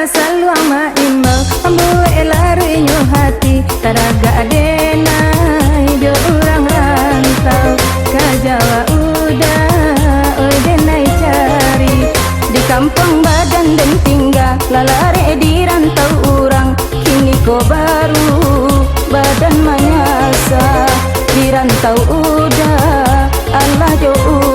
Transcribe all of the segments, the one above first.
Selalu ama imbau ambu elari nyu hati taraga adena jo urang rantau ka Jawa udah oi denai cari di kampung badan dan tinggal lalare di rantau urang kini ko baru badan manyasa di rantau udah Allah jo urang.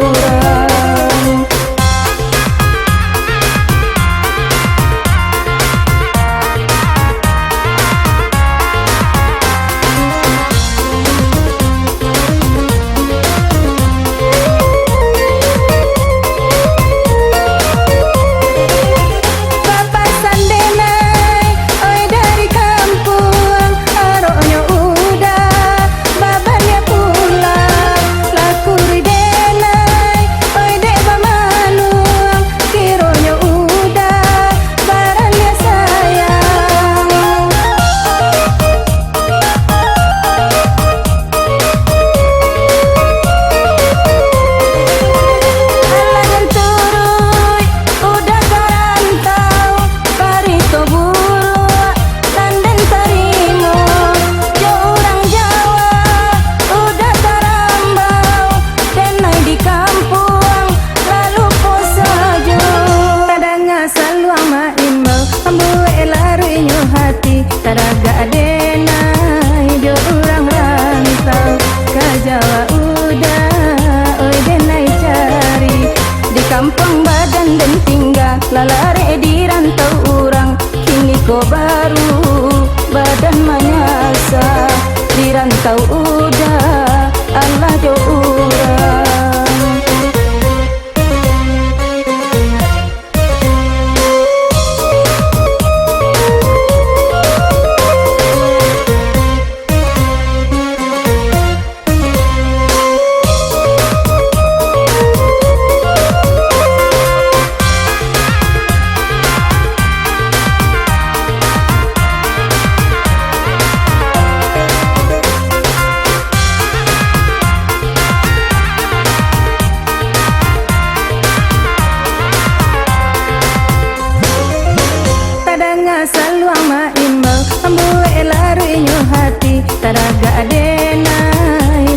Taraga adena jo urang rantau ka Jawa udah oi denai cari di kampung badan dan tinggal lalare di rantau urang kini ko baru badan manyasa di rantau udah Allah jo urang. Selalu ama imbau ambu elari nyu hati taraga adena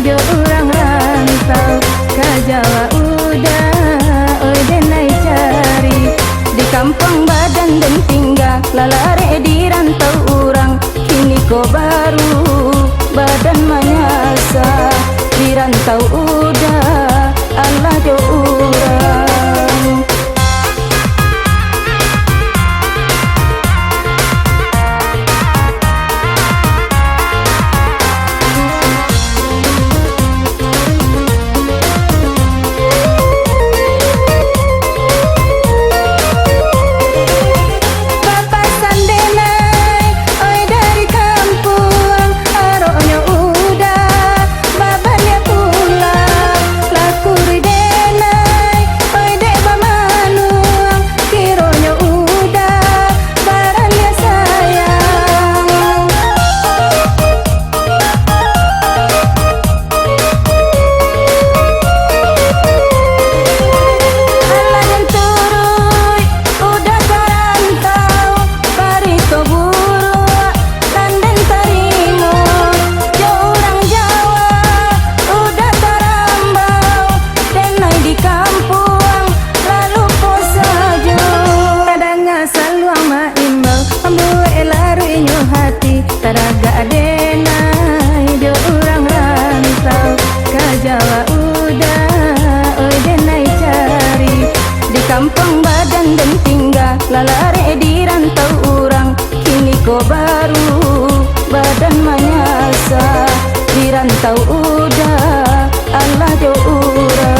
jo urang rantau ka Jawa udah oi denai cari di kampung badan dan tinggal lalare di rantau urang kini ko baru badan manyasa di rantau udah Allah jo urang. Taraga adena jo urang rantau ka Jawa udah oi denai cari di kampung badan dan tinggal lalare di rantau urang kini ko baru badan manyasa di rantau udah Allah jo urang.